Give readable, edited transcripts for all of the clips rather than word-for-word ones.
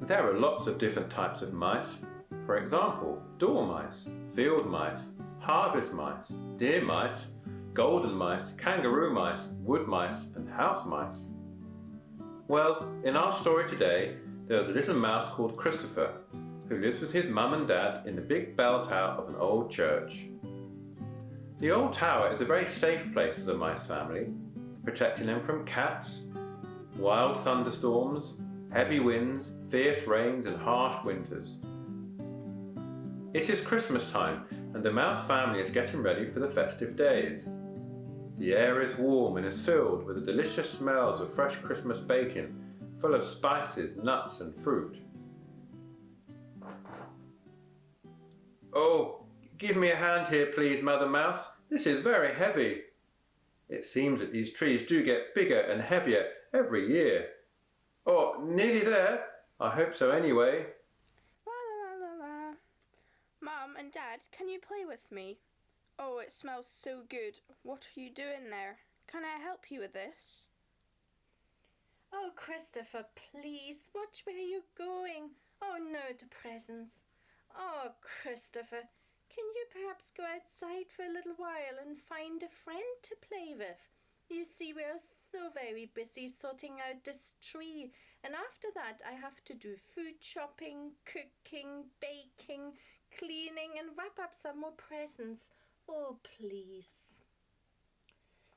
There are lots of different types of mice. For example, dormice, field mice, harvest mice, deer mice, golden mice, kangaroo mice, wood mice, and house mice. Well, in our story today, there's a little mouse called Christopher who lives with his mum and dad in the big bell tower of an old church. The old tower is a very safe place for the mice family, protecting them from cats, wild thunderstorms, heavy winds, fierce rains, and harsh winters. It is Christmas time, and the mouse family is getting ready for the festive days. The air is warm and is filled with the delicious smells of fresh Christmas baking, full of spices, nuts, and fruit. "Oh, give me a hand here, please, Mother Mouse. This is very heavy." It seems that these trees do get bigger and heavier every year. "Oh, nearly there. I hope so anyway." La la la la la. Mum and Dad, can you play with me? Oh, it smells so good. What are you doing there? Can I help you with this? Oh, Christopher, please, watch where you're going. Oh, no, the presents. Oh, Christopher, can you perhaps go outside for a little while and find a friend to play with? You see, we're so very busy sorting out this tree, and after that I have to do food shopping, cooking, baking, cleaning, and wrap up some more presents. Oh, please.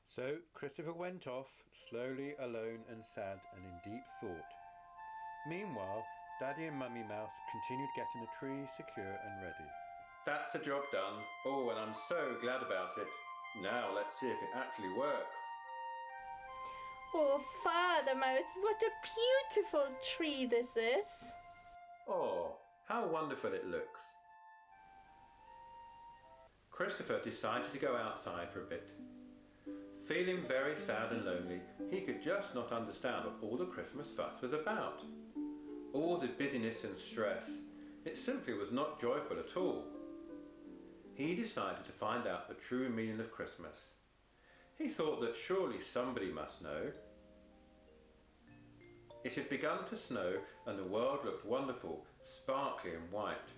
So Christopher went off, slowly, alone and sad and in deep thought. Meanwhile, Daddy and Mummy Mouse continued getting the tree secure and ready. That's the job done. Oh, and I'm so glad about it. Now let's see if it actually works. Oh, Father Mouse, what a beautiful tree this is. Oh, how wonderful it looks. Christopher decided to go outside for a bit. Feeling very sad and lonely, he could just not understand what all the Christmas fuss was about. All the busyness and stress, it simply was not joyful at all. He decided to find out the true meaning of Christmas. He thought that surely somebody must know. It had begun to snow and the world looked wonderful, sparkly and white.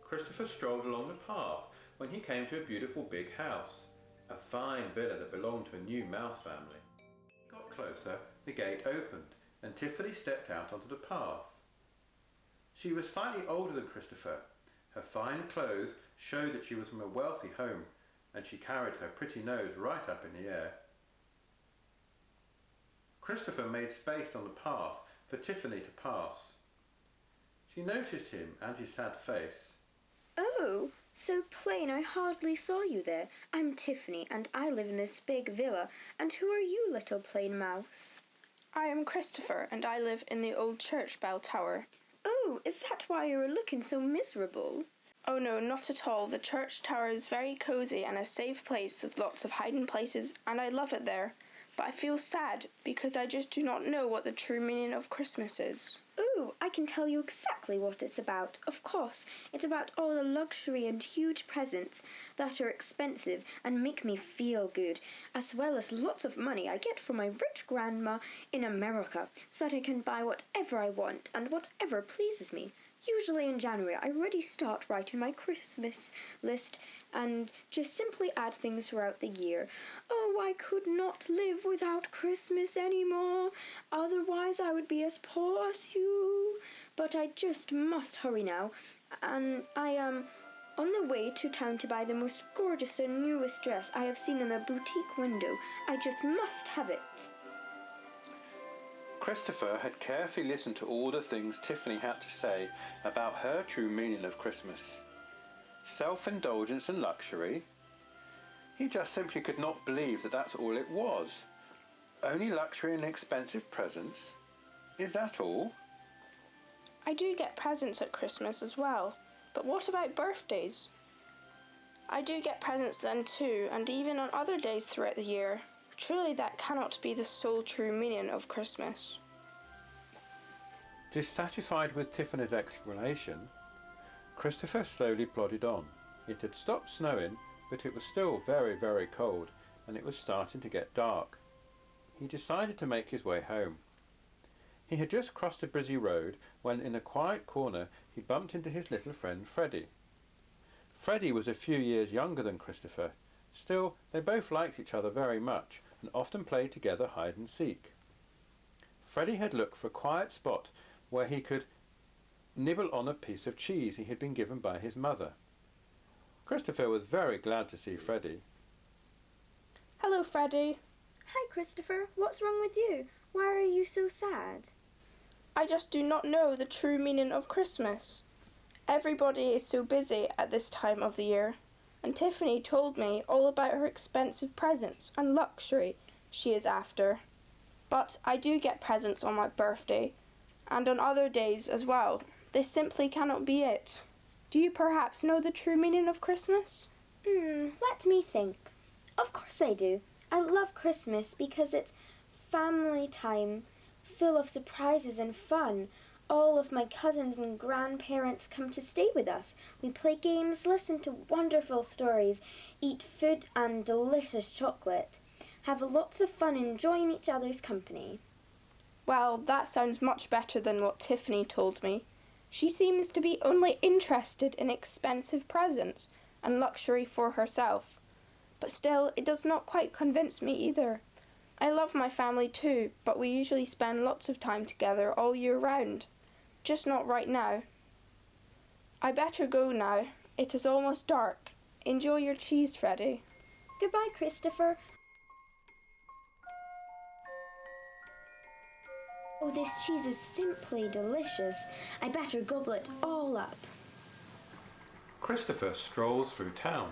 Christopher strolled along the path when he came to a beautiful big house, a fine villa that belonged to a new mouse family. He got closer, the gate opened, and Tiffany stepped out onto the path. She was slightly older than Christopher. Her fine clothes showed that she was from a wealthy home, and she carried her pretty nose right up in the air. Christopher made space on the path for Tiffany to pass. She noticed him and his sad face. "Oh, so plain I hardly saw you there. I'm Tiffany, and I live in this big villa. And who are you, little plain mouse?" I am Christopher, and I live in the old church bell tower. "Oh, is that why you are looking so miserable?" Oh no, not at all. The church tower is very cosy and a safe place with lots of hiding places, and I love it there. But I feel sad because I just do not know what the true meaning of Christmas is. "Oh, I can tell you exactly what it's about. Of course, it's about all the luxury and huge presents that are expensive and make me feel good, as well as lots of money I get from my rich grandma in America, so that I can buy whatever I want and whatever pleases me. Usually in January, I already start writing my Christmas list and just simply add things throughout the year. Oh, I could not live without Christmas anymore. Otherwise, I would be as poor as you. But I just must hurry now. And I am on the way to town to buy the most gorgeous and newest dress I have seen in a boutique window. I just must have it." Christopher had carefully listened to all the things Tiffany had to say about her true meaning of Christmas. Self-indulgence and luxury. He just simply could not believe that that's all it was. Only luxury and expensive presents. Is that all? I do get presents at Christmas as well, but what about birthdays? I do get presents then too, and even on other days throughout the year. Truly that cannot be the sole true meaning of Christmas. Dissatisfied with Tiffany's explanation, Christopher slowly plodded on. It had stopped snowing, but it was still very, very cold, and it was starting to get dark. He decided to make his way home. He had just crossed a busy road when in a quiet corner he bumped into his little friend Freddie. Freddie was a few years younger than Christopher. Still, they both liked each other very much and often played together hide and seek. Freddie had looked for a quiet spot where he could nibble on a piece of cheese he had been given by his mother. Christopher was very glad to see Freddie. Hello, Freddie. Hi, Christopher. What's wrong with you? Why are you so sad? I just do not know the true meaning of Christmas. Everybody is so busy at this time of the year, and Tiffany told me all about her expensive presents and luxury she is after. But I do get presents on my birthday, and on other days as well. This simply cannot be it. Do you perhaps know the true meaning of Christmas? Let me think. Of course I do. I love Christmas because it's family time, full of surprises and fun. All of my cousins and grandparents come to stay with us. We play games, listen to wonderful stories, eat food and delicious chocolate, have lots of fun enjoying each other's company. Well, that sounds much better than what Tiffany told me. She seems to be only interested in expensive presents and luxury for herself. But still, it does not quite convince me either. I love my family too, but we usually spend lots of time together all year round. Just not right now. I better go now. It is almost dark. Enjoy your cheese, Freddie. Goodbye, Christopher. Oh, this cheese is simply delicious. I better gobble it all up. Christopher strolls through town,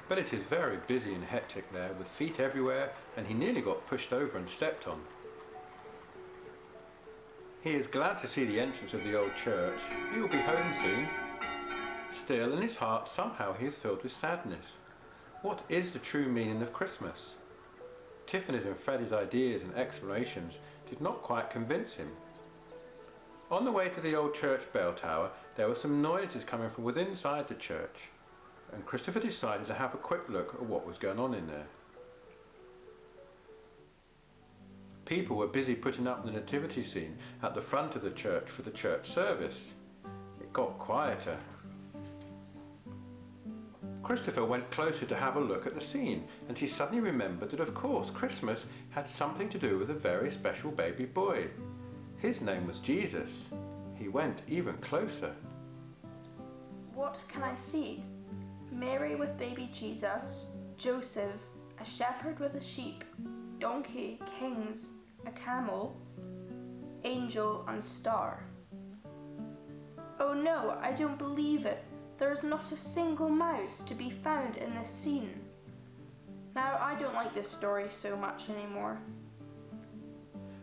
but it is very busy and hectic there, with feet everywhere, and he nearly got pushed over and stepped on. He is glad to see the entrance of the old church. He will be home soon. Still, in his heart, somehow he is filled with sadness. What is the true meaning of Christmas? Tiffany's and Freddie's ideas and explanations did not quite convince him. On the way to the old church bell tower, there were some noises coming from within inside the church, and Christopher decided to have a quick look at what was going on in there. People were busy putting up the nativity scene at the front of the church for the church service. It got quieter. Christopher went closer to have a look at the scene, and he suddenly remembered that of course Christmas had something to do with a very special baby boy. His name was Jesus. He went even closer. What can I see? Mary with baby Jesus, Joseph, a shepherd with a sheep, donkey, kings, a camel, angel and star. Oh no, I don't believe it. There is not a single mouse to be found in this scene. Now, I don't like this story so much anymore.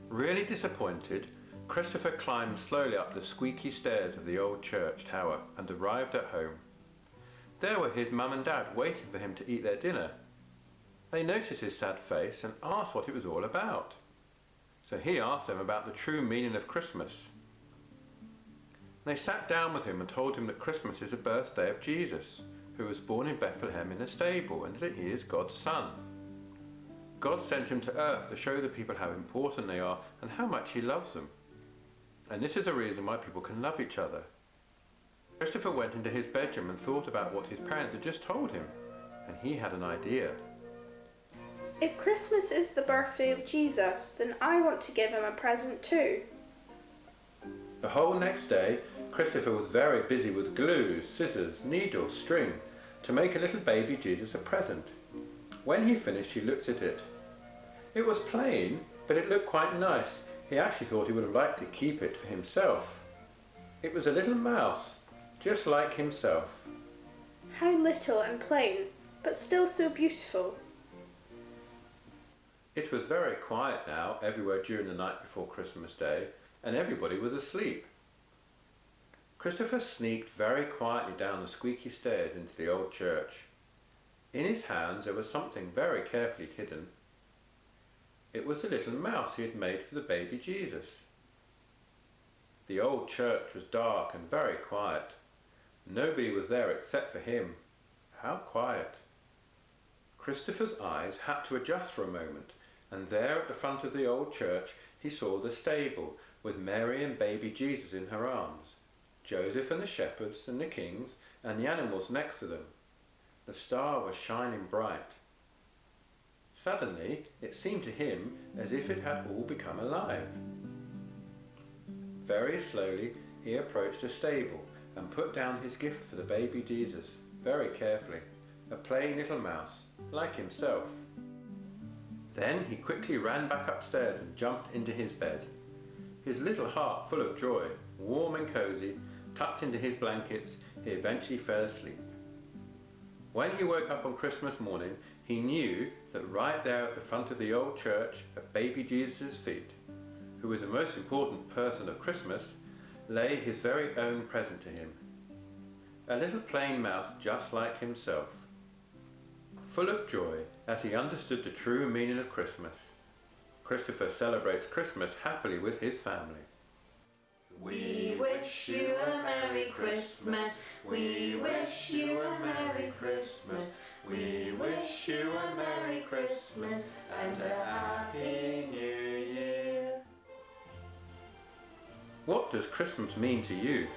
Really disappointed, Christopher climbed slowly up the squeaky stairs of the old church tower and arrived at home. There were his mum and dad waiting for him to eat their dinner. They noticed his sad face and asked what it was all about. So he asked them about the true meaning of Christmas. They sat down with him and told him that Christmas is the birthday of Jesus, who was born in Bethlehem in a stable, and that he is God's son. God sent him to earth to show the people how important they are and how much he loves them. And this is a reason why people can love each other. Christopher went into his bedroom and thought about what his parents had just told him, and he had an idea. If Christmas is the birthday of Jesus, then I want to give him a present too. The whole next day, Christopher was very busy with glue, scissors, needles, string, to make a little baby Jesus a present. When he finished, he looked at it. It was plain, but it looked quite nice. He actually thought he would have liked to keep it for himself. It was a little mouse, just like himself. How little and plain, but still so beautiful. It was very quiet now everywhere during the night before Christmas Day, and everybody was asleep. Christopher sneaked very quietly down the squeaky stairs into the old church. In his hands there was something very carefully hidden. It was the little mouse he had made for the baby Jesus. The old church was dark and very quiet. Nobody was there except for him. How quiet. Christopher's eyes had to adjust for a moment, and there at the front of the old church he saw the stable with Mary and baby Jesus in her arms, Joseph and the shepherds and the kings and the animals next to them. The star was shining bright. Suddenly it seemed to him as if it had all become alive. Very slowly he approached the stable and put down his gift for the baby Jesus, very carefully, a plain little mouse, like himself. Then he quickly ran back upstairs and jumped into his bed. His little heart full of joy, warm and cosy, tucked into his blankets, he eventually fell asleep. When he woke up on Christmas morning, he knew that right there at the front of the old church, at baby Jesus' feet, who was the most important person of Christmas, lay his very own present to him. A little plain mouse just like himself. Full of joy as he understood the true meaning of Christmas, Christopher celebrates Christmas happily with his family. We wish you a Merry Christmas. We wish you a Merry Christmas. We wish you a Merry Christmas and a Happy New Year. What does Christmas mean to you?